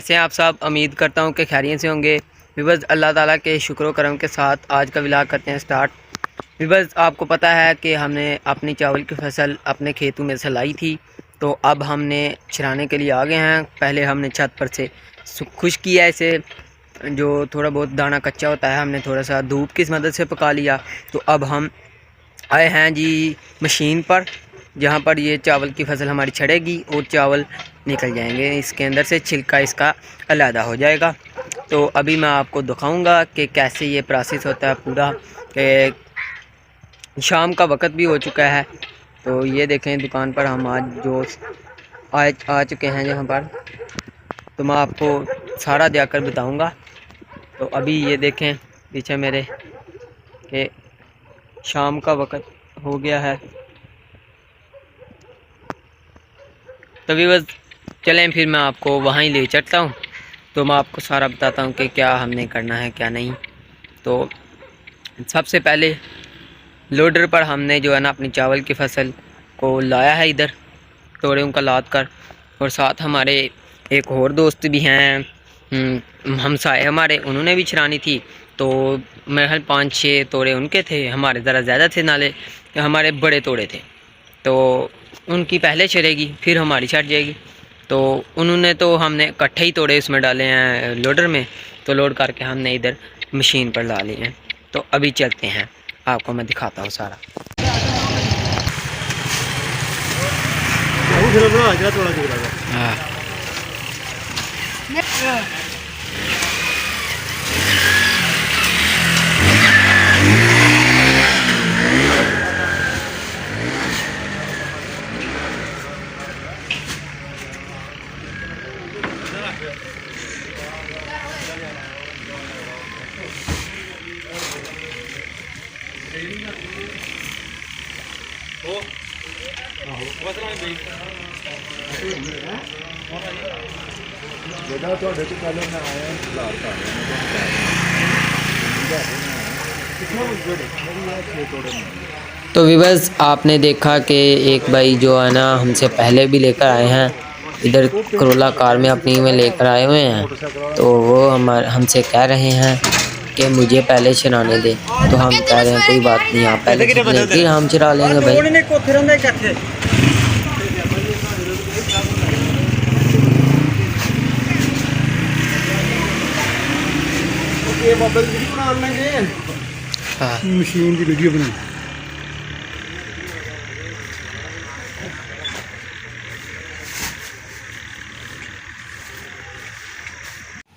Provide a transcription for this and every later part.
कैसे हैं आप सब। उम्मीद करता हूं कि खैरियत से होंगे। विबस अल्लाह ताला के शुक्र करम के साथ आज का व्लॉग करते हैं स्टार्ट। विबस आपको पता है कि हमने अपनी चावल की फसल अपने खेतों में से लाई थी, तो अब हमने छिड़ाने के लिए आ गए हैं। पहले हमने छत पर से खुश किया इसे, जो थोड़ा बहुत दाना कच्चा होता है हमने थोड़ा सा धूप की मदद से पका लिया। तो अब हम आए हैं जी मशीन पर, जहाँ पर ये चावल की फसल हमारी छड़ेगी और चावल निकल जाएंगे, इसके अंदर से छिलका इसका अलहदा हो जाएगा। तो अभी मैं आपको दिखाऊंगा कि कैसे ये प्रोसेस होता है पूरा। शाम का वक्त भी हो चुका है, तो ये देखें दुकान पर हम आज जो आ चुके हैं यहाँ पर, तो मैं आपको सारा जाकर बताऊंगा। तो अभी ये देखें पीछे मेरे कि शाम का वक्त हो गया है। तभी बस चलें फिर मैं आपको वहाँ ही ले चलता हूँ, तो मैं आपको सारा बताता हूँ कि क्या हमने करना है क्या नहीं। तो सबसे पहले लोडर पर हमने जो है ना अपनी चावल की फसल को लाया है इधर तोड़ों का लाद कर, और साथ हमारे एक और दोस्त भी हैं, हमसाए हमारे, उन्होंने भी छिड़ानी थी। तो मेरे ख्याल 5-6 तोड़े उनके थे, हमारे ज़रा ज़्यादा थे, नाले हमारे बड़े तोड़े थे। तो उनकी पहले चढ़ेगी फिर हमारी छट जाएगी। तो उन्होंने तो हमने इकट्ठे ही तोड़े उसमें डाले हैं लोडर में, तो लोड करके हमने इधर मशीन पर ला लिए हैं। तो अभी चलते हैं, आपको मैं दिखाता हूँ सारा। हाँ तो विवस आपने देखा कि एक भाई जो है ना हमसे पहले भी लेकर आए हैं, इधर करोला कार में अपनी में लेकर आए हुए हैं। तो वो हमसे कह रहे हैं कि मुझे पहले चराने दे। तो हम कह रहे हैं कोई बात नहीं, आप पहले चरा लें फिर हम चरा लेंगे भाई। मशीन की वीडियो बना।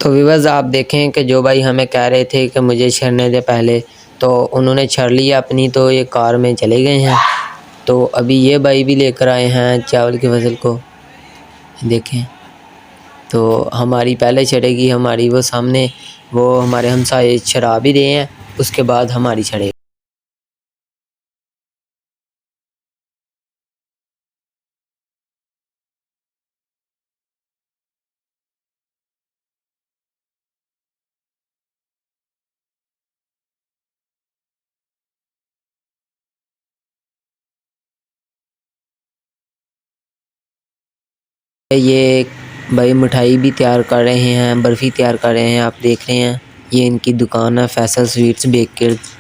तो विवज़ आप देखें कि जो भाई हमें कह रहे थे कि मुझे छड़ने दे पहले, तो उन्होंने छड़ लिया अपनी, तो ये कार में चले गए हैं। तो अभी ये भाई भी लेकर आए हैं चावल की फसल को, देखें। तो हमारी पहले चढ़ेगी, हमारी वो सामने वो हमारे हमसाये चरा भी रहे हैं, उसके बाद हमारी चढ़ेगी। ये भाई मिठाई भी तैयार कर रहे हैं, बर्फ़ी तैयार कर रहे हैं, आप देख रहे हैं। ये इनकी दुकान है फैसल स्वीट्स बेकर्स।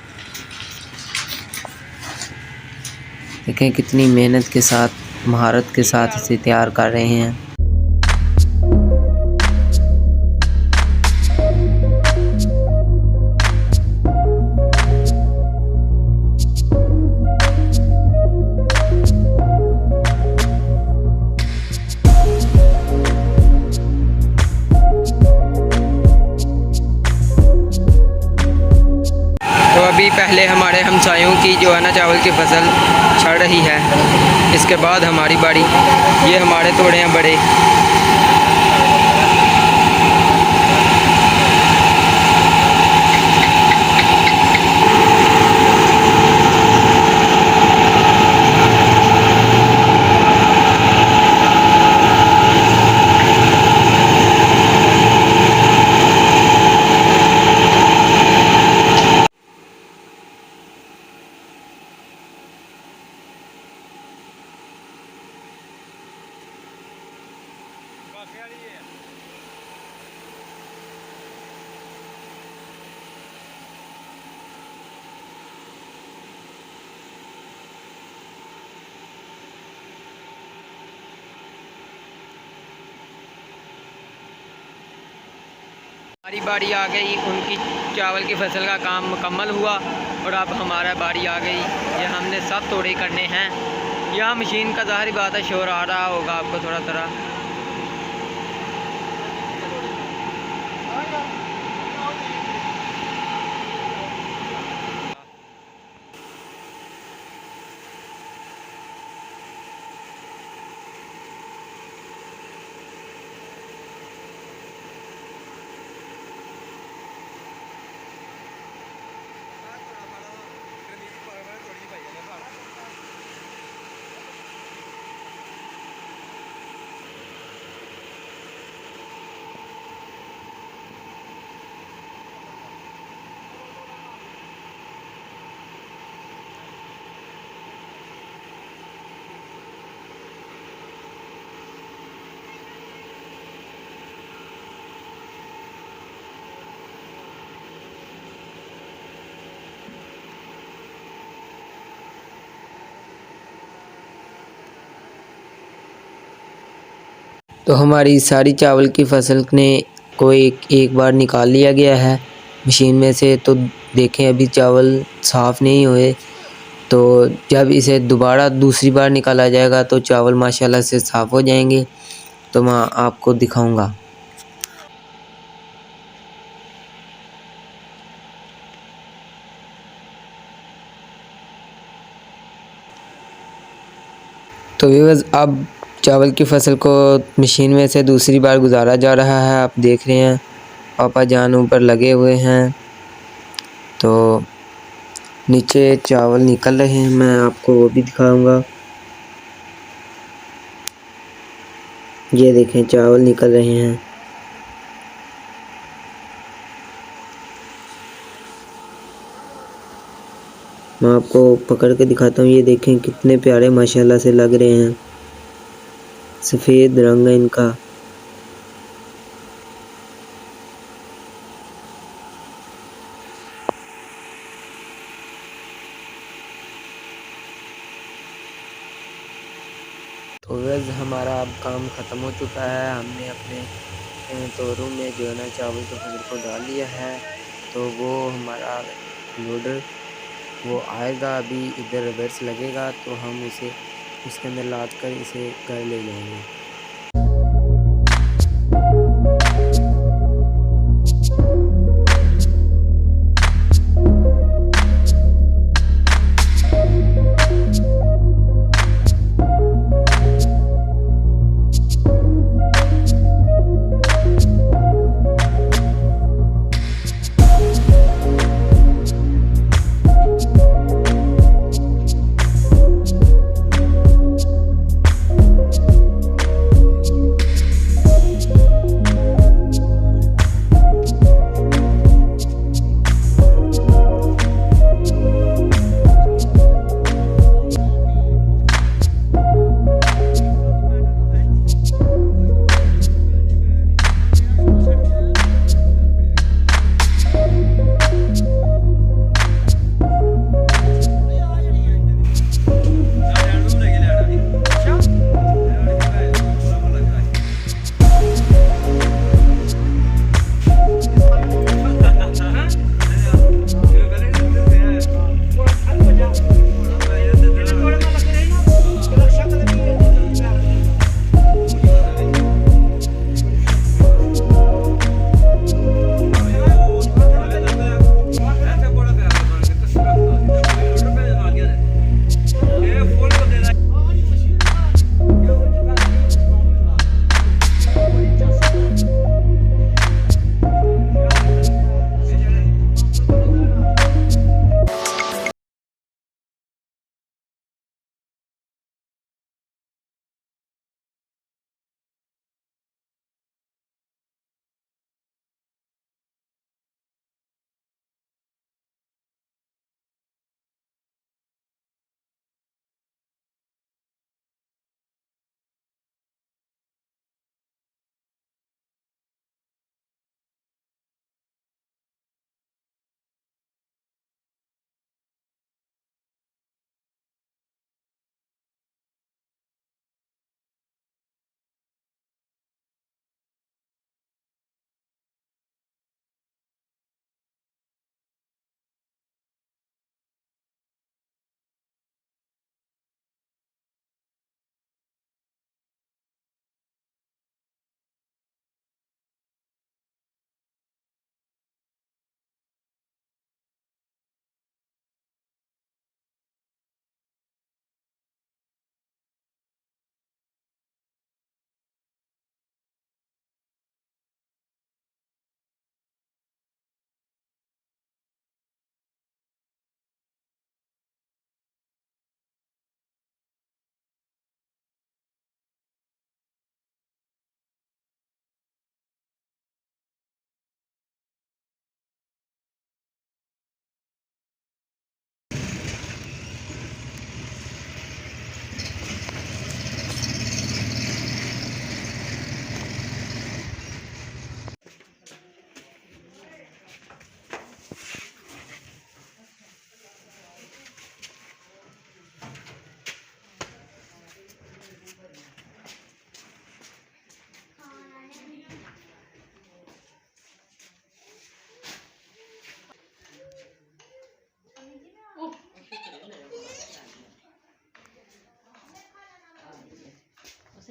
देखें कितनी मेहनत के साथ, महारत के साथ इसे तैयार कर रहे हैं। तो अभी पहले हमारे हमसायों की जो है ना चावल की फसल छड़ रही है, इसके बाद हमारी बारी। ये हमारे तोड़े हैं बड़े। हमारी बारी आ गई, उनकी चावल की फसल का काम मुकम्मल हुआ और अब हमारा बारी आ गई। ये हमने सब तोड़े करने हैं। यहाँ मशीन का ज़ाहिर बात है शोर आ रहा होगा आपको थोड़ा थोड़ा। तो हमारी सारी चावल की फसल ने को एक बार निकाल लिया गया है मशीन में से। तो देखें अभी चावल साफ़ नहीं हुए, तो जब इसे दोबारा दूसरी बार निकाला जाएगा तो चावल माशाल्लाह से साफ़ हो जाएंगे। तो मैं आपको दिखाऊंगा। तो व्यूअर्स अब चावल की फसल को मशीन में से दूसरी बार गुजारा जा रहा है। आप देख रहे हैं पापा जान ऊपर लगे हुए हैं, तो नीचे चावल निकल रहे हैं। मैं आपको वो भी दिखाऊंगा। ये देखें चावल निकल रहे हैं। मैं आपको पकड़ के दिखाता हूँ। ये देखें कितने प्यारे माशाल्लाह से लग रहे हैं। सफ़ेद रंग है इनका। तो वैसे हमारा अब काम ख़त्म हो चुका है। हमने अपने तोरों में जो है ना चावल की फसल को डाल लिया है। तो वो हमारा लोडर वो आएगा, अभी इधर रिवर्स लगेगा तो हम उसे उसके अंदर लाद कर इसे घर ले जाएंगे।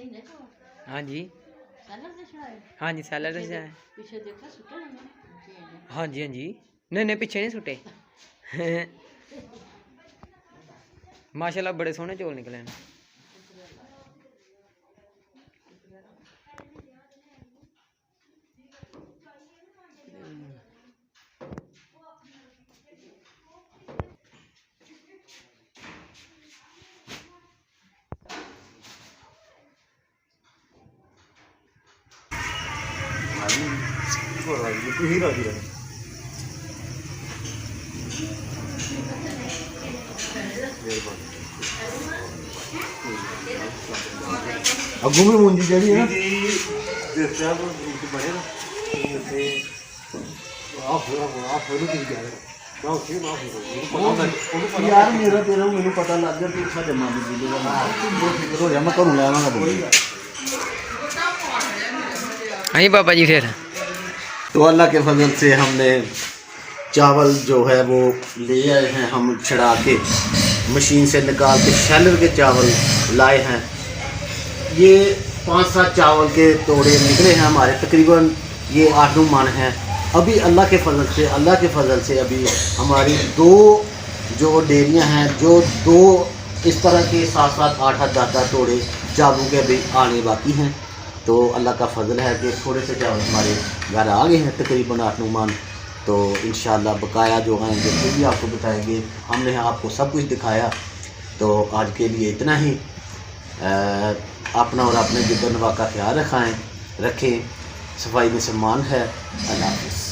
हाँ जी, हाँ जी सैलर से है। हाँ जी, हाँ जी, नहीं नहीं पीछे नहीं सुटे। माशाल्लाह बड़े सोहने चौल निकले हैं। अगू भी मुंजी जड़ी है यार मेरा तेरा मैनू पता लग गया तू साढ़े मामी जी हो जा मैं घरों लैवांगा बोली। हाँ जी पापा जी फिर तो अल्लाह के फजल से हमने चावल जो है वो ले आए हैं, हम छड़ा के मशीन से निकाल के शैलर के चावल लाए हैं। ये 5-7 चावल के तोड़े निकले हैं हमारे, तकरीबन ये 8-9 मन हैं। अभी अल्लाह के फजल से अभी हमारी 2 जो डेयरियां हैं, जो 2 इस तरह के 7-7 8-8 10-10 तोड़े चावलों के अभी आने बाकी हैं। तो अल्लाह का फजल है कि थोड़े से चावल हमारे घर आ गए हैं, तकरीबन 8-9 मन। तो इंशाल्लाह बकाया जो आएंगे फिर भी आपको बताएंगे। हमने आपको सब कुछ दिखाया, तो आज के लिए इतना ही। अपना और अपने जितनवा का ख्याल रखें, सफाई में सम्मान है। अल्लाह हाफ़िज़।